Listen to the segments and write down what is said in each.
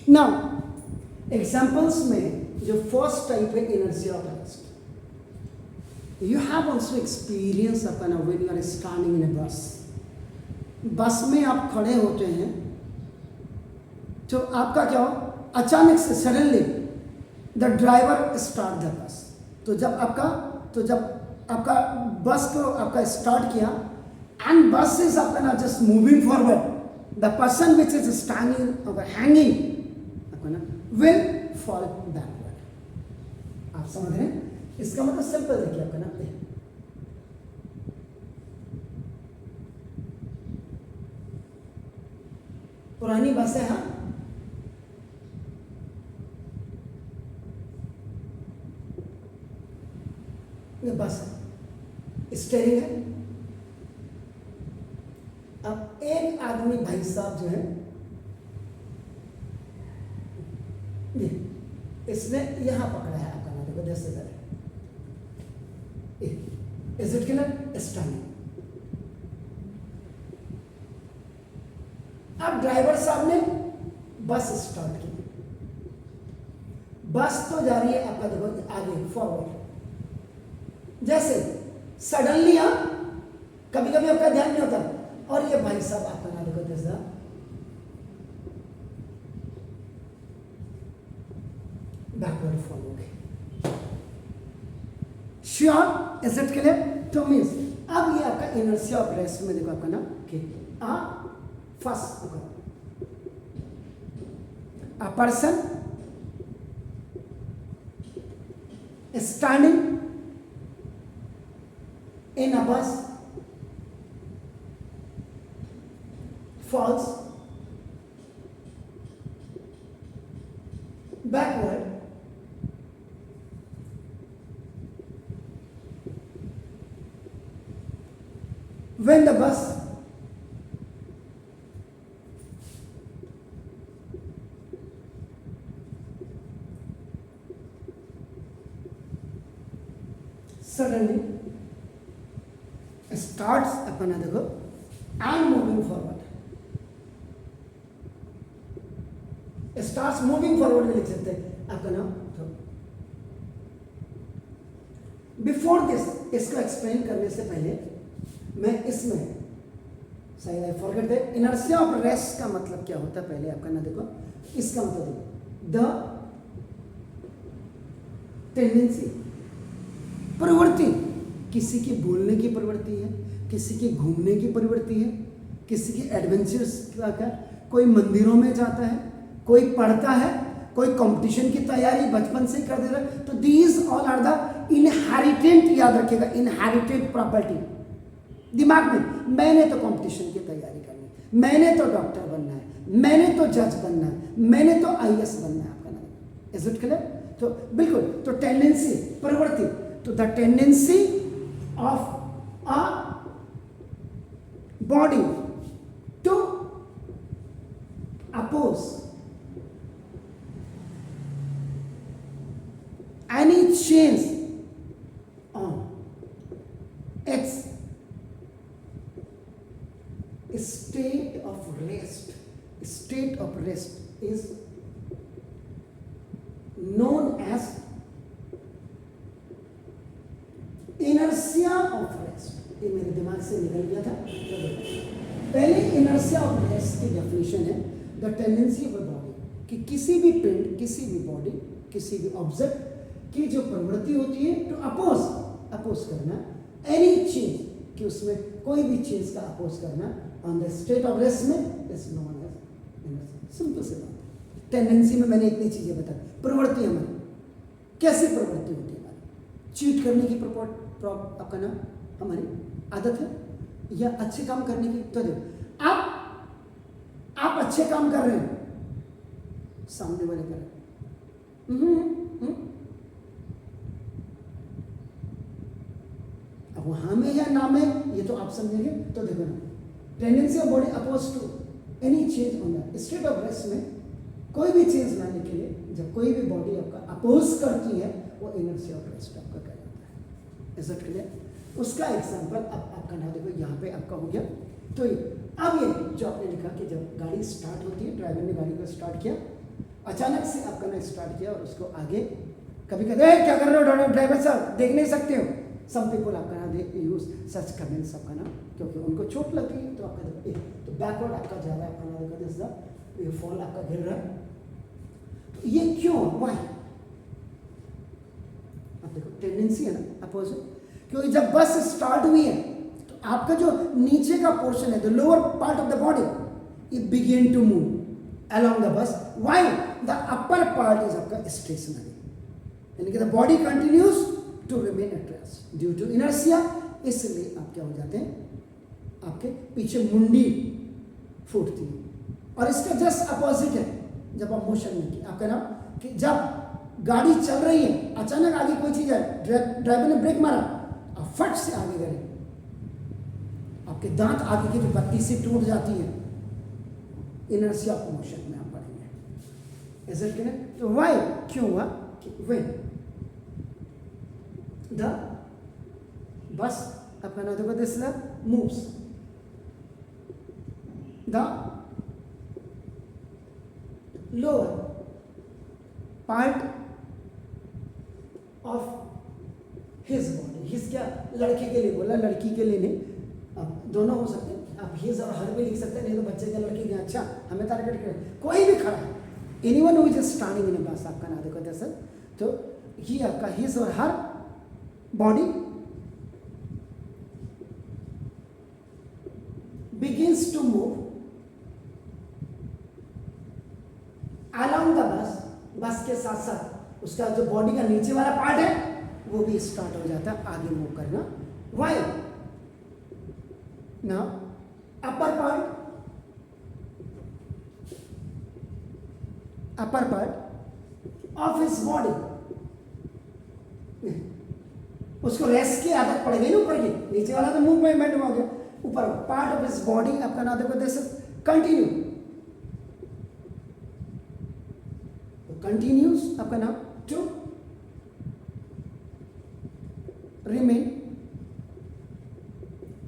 Now examples में जो first type है inertia of rest, you have also experience अपन when you are standing in a bus. Bus में आप खड़े होते हैं तो आपका क्या हो, अचानक से suddenly the driver start the bus. तो जब आपका बस को आपका स्टार्ट किया एंड बस इज आपका ना just moving forward, the person which is standing और हैंगिंग आपका ना विल फॉल बैकवर्ड। आप समझ रहे हैं? इसका मतलब सिंपल देखिए आपका ना, पुरानी बस है, हाँ ये बस है, स्टीयरिंग है। अब एक आदमी भाई साहब जो है ये इसने यहां पकड़ा है आपका ना, देखो जैसे इधर इज इट क्लियर? स्टैंडिंग। अब ड्राइवर साहब ने बस स्टार्ट की, बस तो जा रही है आपका देखो आगे फॉरवर्ड, जैसे सडनली कभी कभी आपका ध्यान नहीं होता और ये भाई साहब आपका ना देखो जैसा बैकवर्ड फॉल हो गए। श्योर? Is it clear? तो मीन्स अब ये आपका इनर्शिया ऑफ रेस्ट में देखो आपका ना कि first a person standing in a bus falls backward when the bus suddenly starts अपन देखो and moving forward, starts moving forward में लिख सकते हैं आपका नाम। तो बिफोर दिस, इसको एक्सप्लेन करने से पहले मैं इसमें शायद I forget that inertia of rest का मतलब क्या होता है पहले आपका ना देखो, इसका मतलब द टेंडेंसी, प्रवृत्ति, किसी की बोलने की प्रवृत्ति है, किसी की घूमने की प्रवृत्ति है, किसी की एडवेंचर्स का, कोई मंदिरों में जाता है, कोई पढ़ता है, कोई कंपटीशन की तैयारी बचपन से कर दे रहा है। तो these all are the inheritant, याद रखिएगा इनहेरिटेंट प्रॉपर्टी दिमाग में। मैंने तो कंपटीशन की तैयारी करनी है, मैंने तो डॉक्टर बनना है, मैंने तो जज बनना है, मैंने तो आईएएस बनना है आपका नाम। Is it clear? तो बिल्कुल, तो टेंडेंसी, प्रवृत्ति, तो the tendency of a body to oppose any change on its state of rest. State of rest is known as inertia of rest. ये मेरे दिमाग से निकल गया था। पहले inertia of rest की डेफिनेशन है the tendency of a body, कि किसी भी पिंड, किसी भी बॉडी, किसी भी ऑब्जेक्ट की जो प्रवृत्ति होती है टू अपोज करना एनी चेंज, कि उसमें कोई भी चीज का अपोज करना on the state of rest में is known as inertia. Simple सी बात। टेंडेंसी में मैंने इतनी चीजें बताई। प्रवृत्ति हमारी कैसी प्रवृत्ति होती है? हमारी चीट करने की आपका नाम हमारी आदत है, या अच्छे काम करने की। तो देखो आप अच्छे काम कर रहे हैं, सामने वाले कर रहे हैं, अब वहां में या ना में ये तो आप समझेंगे। तो देखो ना, tendency of body oppose to any change on the state of rest में कोई भी चेंज लाने के लिए जब कोई भी बॉडी आपका अपोज करती है वो इनर्शिया ऑफ रेस्ट आपका कहलाता है। Is it clear? उसका एग्जांपल अब आपका ना देखो यहाँ पे आपका हो गया। तो अब ये जो आपने लिखा कि जब गाड़ी स्टार्ट होती है, ड्राइवर ने गाड़ी को स्टार्ट किया अचानक से आप करना स्टार्ट किया और उसको आगे कभी कहते हैं क्या कर रहे हो ड्राइवर साहब, देख नहीं सकते हो। सम पीपल आपका ना दे यूज सच कमेंट्स आपका ना, क्योंकि उनको चोट लग गई है तो आपका तो बैकवर्ड आपका जा रहा है, आपका ना देखो ये फॉल आपका गिर रहा है। तो ये क्यों, वाई? आप देखो टेंडेंसी है ना अपोजिट, क्योंकि जब बस स्टार्ट हुई है तो आपका जो नीचे का पोर्शन है, the lower part of the body, it begin to move along the bus while the upper part is आपका stationary, यानी कि the body continues to remain at rest due to inertia। इसलिए आप क्या हो जाते हैं, आपके पीछे मुंडी फूटती है। और इसका जस्ट अपोजिट है जब आप मोशन में की, आपका नाम कि जब गाड़ी चल रही है अचानक आगे कोई चीज है, ड्राइवर ने ब्रेक मारा, आप फट से आगे गए, आपके दांत आगे की जो बत्ती से टूट जाती है, इनर्शिया ऑफ मोशन में आप पढ़ेंगे। Is it clear? तो व्हाई, क्यों हुआ कि व्हेन द बस अपना देखो this moves, the lower part of his body, his क्या लड़के के लिए बोला, लड़की के लिए नहीं, अब दोनों हो सकते हैं, आप हिज और हर भी लिख सकते हैं, नहीं तो बच्चे के लड़के के। अच्छा हमें टारगेट कर कोई भी खड़ा है, anyone who is standing in बस, आपका ना देखो दरअसल तो ये आपका हिज और her body begins to move along the bus, bus के साथ साथ उसका जो बॉडी का नीचे वाला पार्ट है वो भी स्टार्ट हो जाता है आगे मूव करना। Why now upper part of his body, उसको रेस्ट की आदत पड़ गई ना ऊपर की, नीचे वाला तो मूवमेंट में हो गया, ऊपर पार्ट ऑफ हिज बॉडी आपका नाम देखो दिस कंटिन्यू, कंटिन्यूज आपका नाम to remain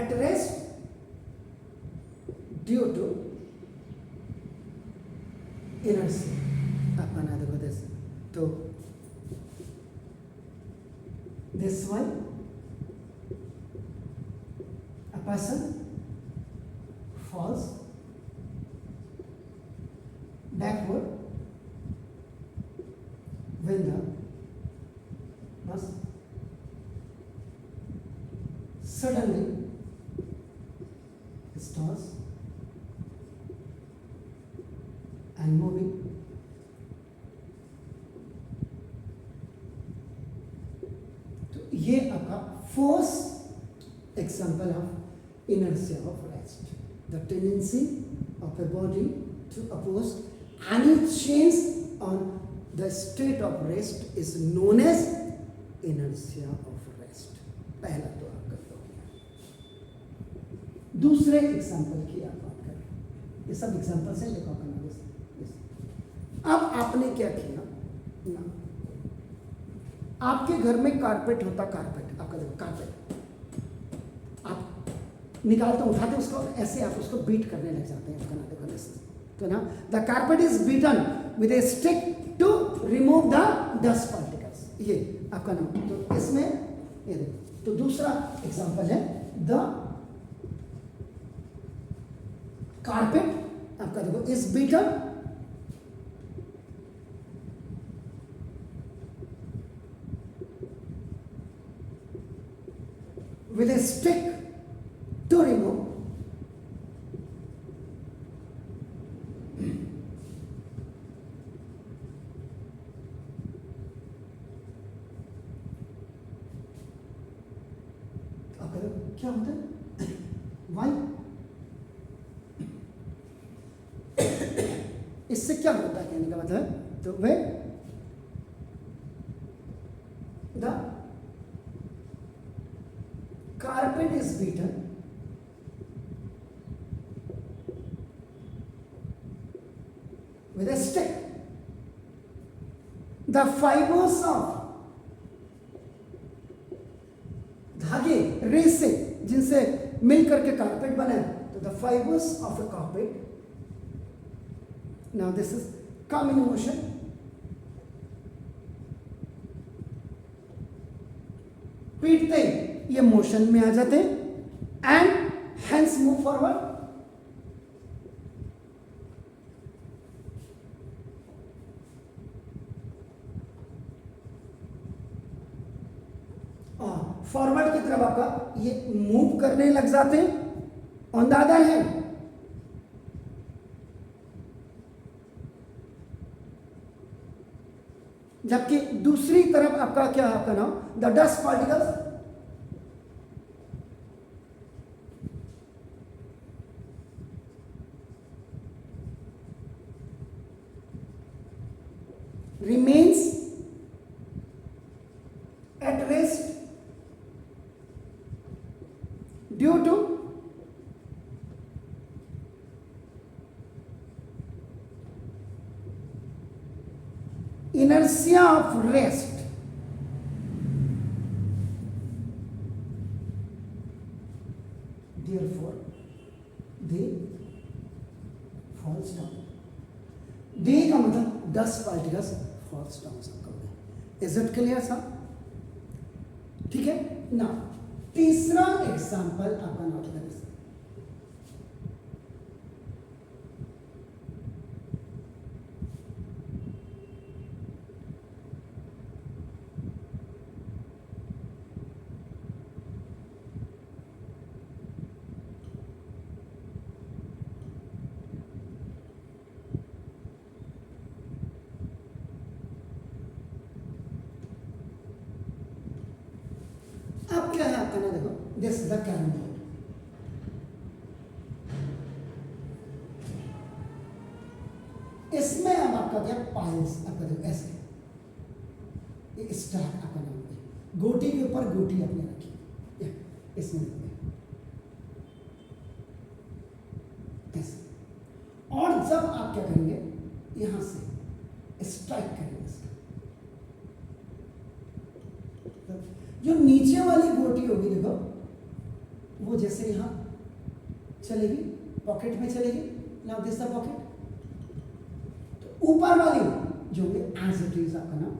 at rest due to inertia, आपका ना देखो दिस, तो this one a person falls backward when the bus suddenly stops and moving तो ये आपका first example of inertia of rest, the tendency of a body to oppose any change on the state of rest is known as inertia of rest. पहला तो आप कर लो, दूसरे example की आप बात करें, ये सब एग्जांपल से देखो करना। अब आपने क्या किया ना, आपके घर में कारपेट होता, कारपेट आपका देखो कारपेट, आप निकालते उठाते उसको ऐसे, आप उसको बीट करने लग जाते हैं, आपका ना देखो तो ना the carpet is beaten with a stick to remove the dust particles, ये आपका नाम। तो इसमें ये देखो, तो दूसरा एग्जांपल है द कारपेट आपका देखो is beaten with a stick to remove क्या होता है, वाई, इससे क्या होता है कहने का मतलब, तो way the carpet is beaten with a stick, the fibers of धागे रेसे जिनसे मिल करके कारपेट बने, तो the fibres of A carpet, now this is come in motion. पीटते ही ये मोशन में आ जाते हैं and hands move forward. Forward की तरफ आपका ये मूव करने लग जाते हैं ऑन द अदर हैंड. जबकि दूसरी तरफ आपका क्या है, आपका नाम the dust particles remains at rest due to inertia of rest. Therefore, they falls down. They का मतलब dust particles falls down. Is it clear, sir? ठीक है ना. तीसरा एग्जाम्पल आपका नोट करें. अब क्या है आपका ना, देखो दिस द कैरम बोर्ड. इसमें अब आपका क्या पाइल्स आपका देखो ऐसे ये स्टैक आपका नाम है. गोटी के ऊपर गोटी आपने रखी इसमें ऐसे. और जब आप क्या करेंगे यहां से स्ट्राइक करेंगे इसका. जो नीचे वाली गोटी होगी देखो वो जैसे यहां चलेगी पॉकेट में चलेगी. Now this the pocket. तो ऊपर वाली जो होगी एज इट इज आपका नाम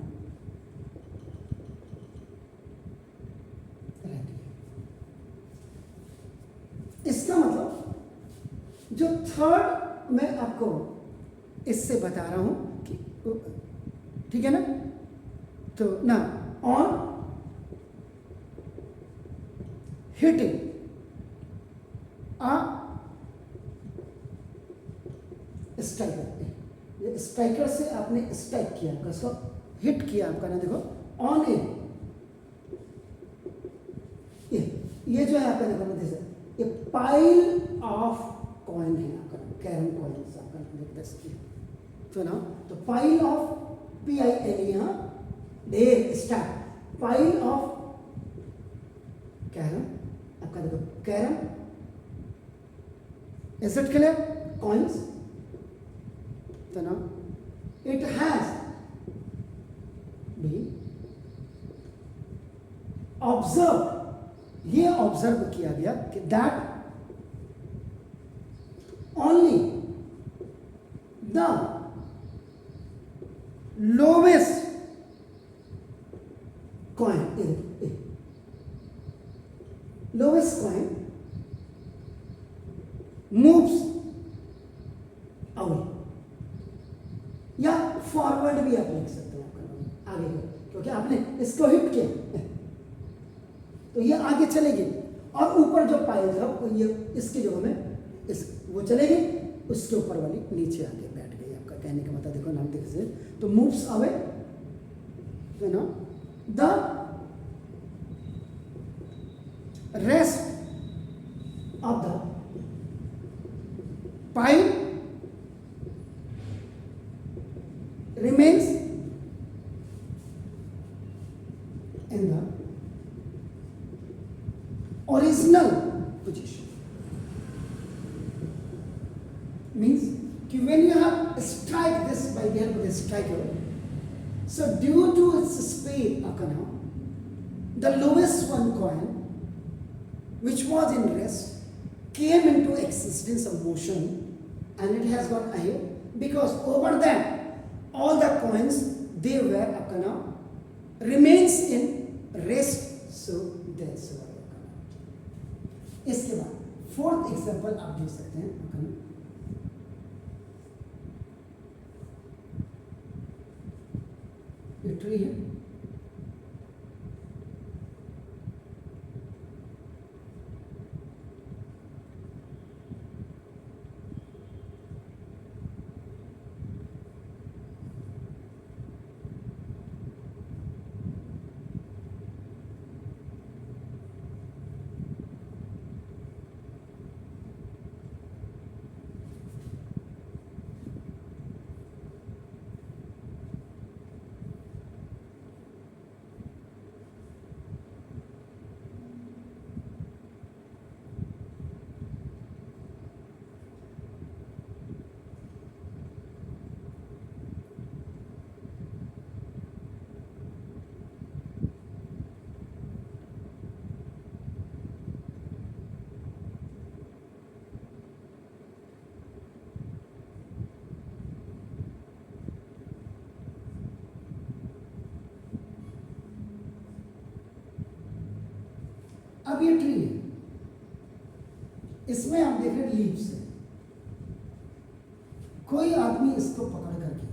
रहती है. इसका मतलब जो थर्ड मैं आपको इससे बता रहा हूं कि ठीक है ना. तो ना ऑन hitting स्ट्राइकर. ये स्ट्राइकर से आपने स्ट्राइक किया आपका इसको हिट किया आपका ना देखो ऑन ए ये जो है आपका देखो ना जैसे ये पाइल ऑफ कॉइन है आपका कैरम कॉइन्स आपका दस की. तो ना तो पाइल ऑफ PIL यहाँ ढेर स्टैक पाइल ऑफ कैरम आपका देखो carrom. Is it clear? Coins. तो ना इट हैज बी ऑब्जर्व. ये ऑब्जर्व किया गया कि that only the lowest coin lowest coin moves away. या फॉरवर्ड भी आप लिख सकते हो आपका आगे को, क्योंकि आपने इसको हिट किया तो ये आगे चलेगी. और ऊपर जो पाइल था वो ये इसकी जगह में इस वो चलेगी, उसके ऊपर वाली नीचे आके बैठ गई. आपका कहने का मतलब देखो नाम देखिए तो moves away you know the rest of the pile remains in the original position. Means कि when you have strike this by the help of the striker, so due to its speed akana, the lowest one coin which was in rest came into existence of motion and it has gone ahead because over that all the coins they were आपका नाम remains in rest, so that's why आपका नाम। इसके बाद fourth example आप देख सकते हैं आपका नाम, ये ट्री है, अब ये ट्री है, इसमें आप देख रहे हैं लीव्स है, कोई आदमी इसको पकड़ करके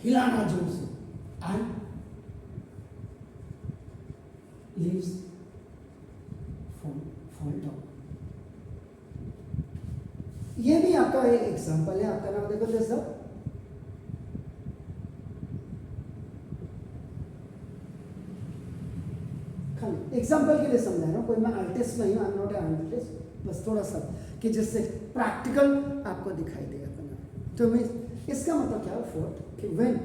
हिलाना जोर से, एंड leaves fall down। ये भी आपका एक एग्जांपल है, आपका नाम देखो जैसा एग्जांपल के लिए समझा रहा हूँ, कोई मैं आर्टिस्ट नहीं हूँ, I am not a artist, बस थोड़ा सा कि जिससे प्रैक्टिकल आपको दिखाई देगा अपना। तो मैं इसका मतलब क्या है फोर्थ कि व्हेन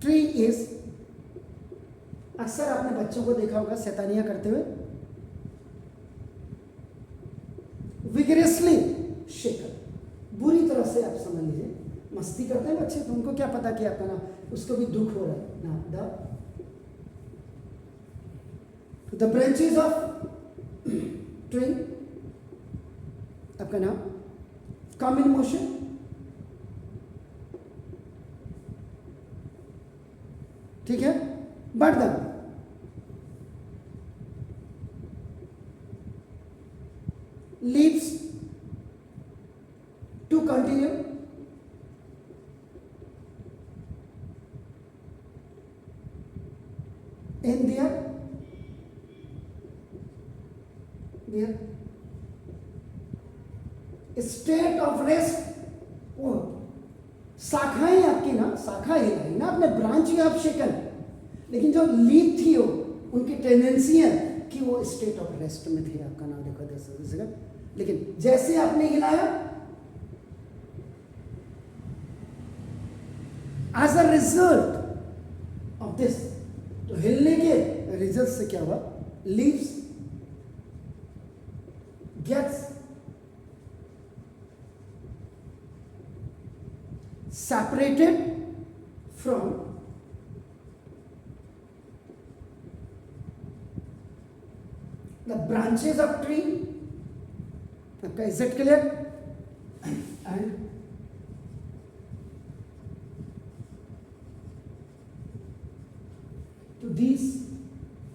ट्री इज, अक्सर आपने बच्चों को देखा होगा शैतानियां करते हुए, विगरसली शेकन, बुरी तरह से आप समझ लीजिए मस्ती करते हैं बच्चे, तो उनको क्या पता कि आपका ना उसको भी दुख हो रहा है ना। द ब्रांचेस ऑफ ट्री आपका नाम कम इन मोशन, ठीक है, but the leaves to continue in their state of rest। वो शाखाएं आपकी ना, शाखा हिलाई ना, अपने ब्रांच ही आप शेकन, लेकिन जो लीफ थी वो उनकी टेंडेंसी है कि वो स्टेट ऑफ रेस्ट में थी, आपका नाम देखो जैसे, लेकिन जैसे आपने हिलाया as a result of this, तो हिलने के रिजल्ट से क्या हुआ, leaves gets separated from the branches of tree। Okay, is it clear? And so these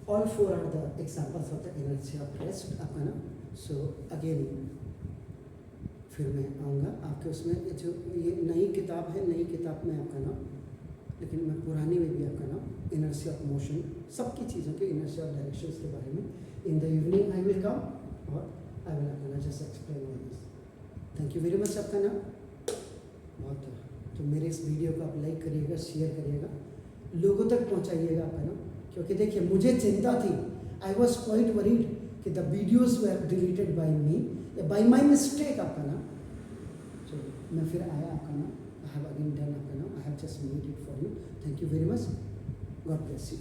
all four are the examples of the inertia of rest आपका ना। So again फिर मैं आऊँगा आपके उसमें, जो ये नई किताब है, नई किताब में आपका नाम, लेकिन मैं पुरानी में भी आपका नाम इनर्शिया ऑफ मोशन, सबकी चीज़ों के इनर्शिया ऑफ डायरेक्शंस के बारे में in the evening I will come और आई विल आपका ना just explain all this. Thank you very much आपका नाम बहुत। तो मेरे इस वीडियो को आप लाइक करिएगा, शेयर करिएगा, लोगों तक पहुँचाइएगा आपका नाम, क्योंकि देखिए मुझे चिंता थी, आई वॉज क्वाइट वरीड कि the videos were deleted by me, by my mistake आपका नाम। तो मैं फिर आया आपका नाम, आई हैव अगेन डन आपका नाम, I have just made it for you. Thank you very much, God bless you.